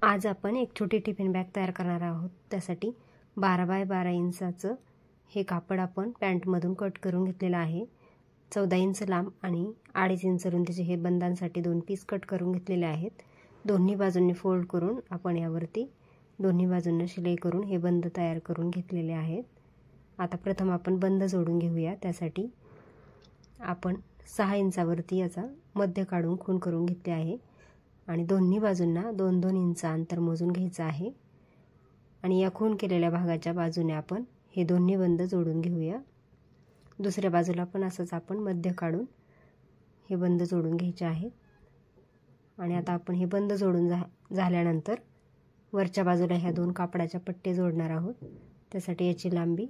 आज आपण एक छोटी टिफिन बॅग तयार करणार आहोत। त्यासाठी 12 बाय 12 इंचाचं हे कापड आपण पॅन्टमधून कट करून घेतलेलं आहे। 14 इंच लांब आणि 2.5 इंच रुंदीचे हे बंदांसाठी 2 पीस कट करून घेतलेले आहेत। दोन्ही बाजूंनी फोल्ड करून आपण यावरती दोन्ही बाजूंना शिलाई करून हे बंद तयार करून घेतलेले आहेत। आता प्रथम आपण बंद जोडून घेऊया। त्यासाठी आपण 6 इंचावरती याचा मध्य काढून खूण करून घेतले आहे आणि दोन्ही बाजूंना 2-2 इंच अंतर मोजून घ्यायचं आहे आणि या खूण केलेल्या भागाच्या बाजूने आपण हे दोन्ही बंद जोडून घेऊया। दुसऱ्या बाजूला पण असंच आपण मध्य काढून हे बंद जोडून घ्यायचे आहेत आणि आता आपण हे बंद जोडून झाल्यानंतर वरच्या बाजूला ह्या दोन कापडाच्या पट्टे जोडणार आहोत। त्यासाठी याची लांबी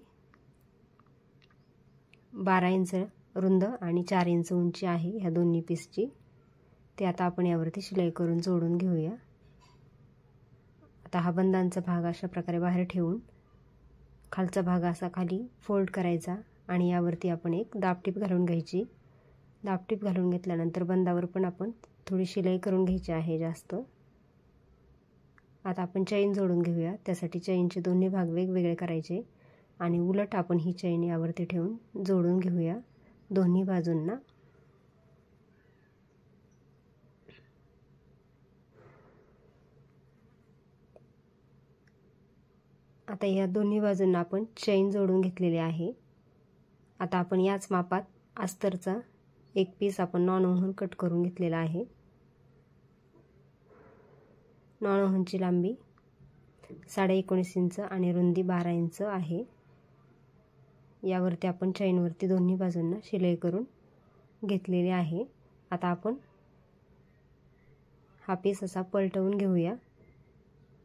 12 इंच रुंद आणि 4 इंच उंची आहे ह्या दोन्ही पीसची। ते आता आपण यावरती शिलाई करून जोडून घेऊया। आता हा बंदांचा भाग अशा प्रकारे बाहेर ठेवून खालचा भाग असा खाली फोल्ड करायचा आणि यावरती आपण एक दाबटीप घालून घ्यायची। दाबटीप घालून घेतल्यानंतर बंदावर पण आपण थोडी शिलाई करून घ्यायची आहे जास्त। आता आपण चैन जोडून घेऊया। त्यासाठी चैनचे दोन्ही भाग वेगवेगळे करायचे आणि उलट आपण ही चैन यावरती ठेवून जोडून घेऊया दोन्ही बाजूंना। आता या दोन्ही बाजूंना आपण चैन जोडून घेतलेली आहे। आता आपण याच मापात अस्तरचा एक पीस आपण नॉन-वूहन कट करून घेतलेला आहे। नॉन-वूहनची लांबी 19.5 इंच आणि रुंदी 12 इंच आहे। यावरती आपण चैनवरती दोन्ही बाजूंना शिलाई करून घेतलेली आहे। आता आपण हा पीस असा पलटवून घेऊया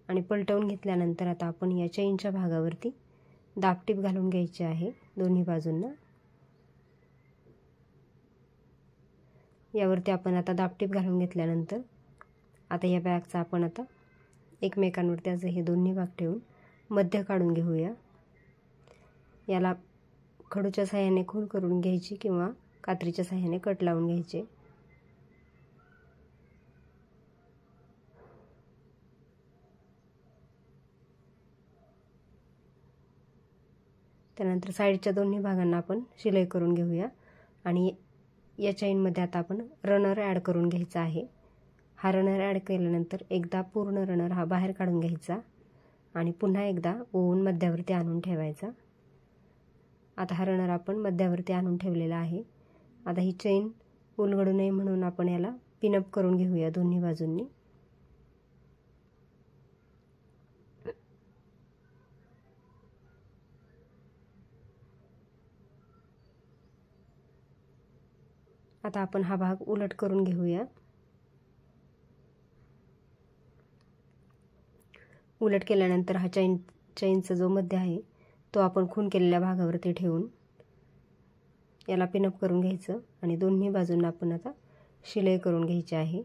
आणि पलटवून घेतल्यानंतर आता आपण या चैनच्या भागावरती दाबटीप घालून घ्यायची आहे दोन्ही बाजूंना। यावरती आपण आता दाबटीप घालून घेतल्यानंतर आता या बॅगचा आपण आता एकमेकांवरती असं हे दोन्ही भाग ठेवून मध्य काढून घेऊया। याला खडूच्या सहाय्याने खूण करून घ्यायची किंवा कात्रीच्या सहाय्याने कट लावून घ्यायचे। त्यानंतर साईडच्या दोन्ही भागांना आपण शिलाई करून घेऊया आणि या चैनमध्ये आता आपण रनर ॲड करून घ्यायचा आहे। हा रनर ॲड केल्यानंतर एकदा पूर्ण रनर हा बाहेर काढून घ्यायचा आणि पुन्हा एकदा ओवून मध्यावरती आणून ठेवायचा। आता हा रनर आपण मध्यावरती आणून ठेवलेला आहे। आता ही चैन उलगडू नये म्हणून आपण याला पिनअप करून घेऊया दोन्ही बाजूंनी। आता आपण हा भाग उलट करून घेऊया। उलट केल्यानंतर हा चैनचा जो मध्य आहे तो आपण खूण केलेल्या भागावरती ठेवून याला पिनअप करून घ्यायचं आणि दोन्ही बाजूंना आपण आता शिलाई करून घ्यायची आहे।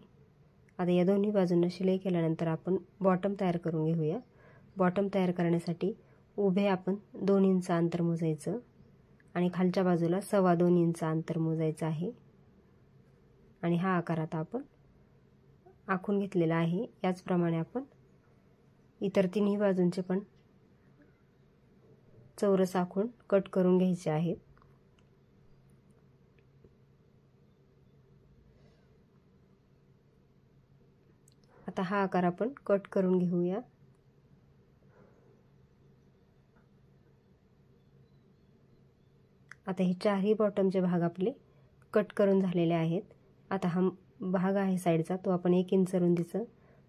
आता या दोन्ही बाजूंना शिलाई केल्यानंतर आपण बॉटम तयार करून घेऊया। बॉटम तयार करण्यासाठी उभे आपण 2 इंच अंतर मोजायचं आणि खालच्या बाजूला 2.25 इंच अंतर मोजायचं आहे आणि हा आकार आता आपण आखून घेतलेला आहे। याचप्रमाणे आपण इतर तिन्ही बाजूंचे पण चौरस आखून कट करून घ्यायचे आहेत। आता हा आकार आपण कट करून घेऊया। आता हे चारही बॉटमचे भाग आपले कट करून झालेले आहेत। आता हा भाग आहे साईडचा तो आपण 1 इंच रुंदीचं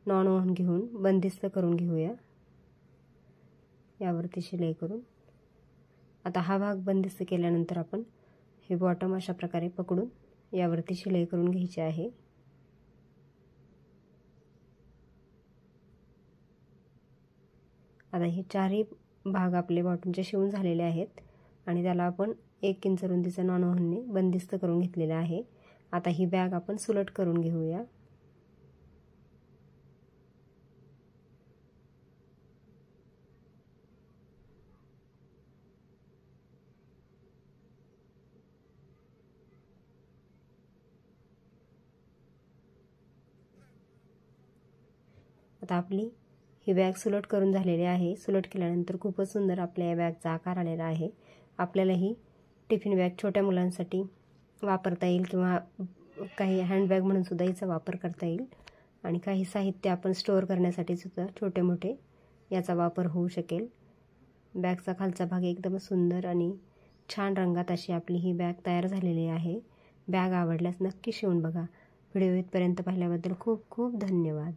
नॉन-वूहन घेऊन बंदिस्त करून घेऊया यावरती शिलाई करून। आता हा भाग बंदिस्त केल्यानंतर आपण हे बॉटम अशा प्रकारे पकडून यावरती शिलाई करून घ्यायची आहे। आता हे चारही भाग आपले बॉटमचे शिवून झालेले आहेत आणि त्याला आपण 1 इंच रुंदीचा नॉन-वूहनने बंदिस्त करून घेतलेला आहे। आता ही बॅग आपण सुलट करून घेऊया। आता आपली ही बॅग सुलट करून झालेली आहे। सुलट केल्यानंतर खूपच सुंदर आपल्या या बॅगचा आकार आलेला आहे। आपल्याला ही टिफिन बॅग छोट्या मुलांसाठी वापरता येईल किंवा काही हँडबॅग म्हणून सुद्धा हिचा वापर करता येईल आणि काही साहित्य आपण स्टोअर करण्यासाठी सुद्धा छोटे मोठे याचा वापर होऊ शकेल। बॅगचा खालचा भाग एकदम सुंदर आणि छान रंगात अशी आपली ही बॅग तयार झालेली आहे। बॅग आवडल्यास नक्की शिवून बघा। व्हिडिओ इथपर्यंत पाहिल्याबद्दल खूप खूप धन्यवाद।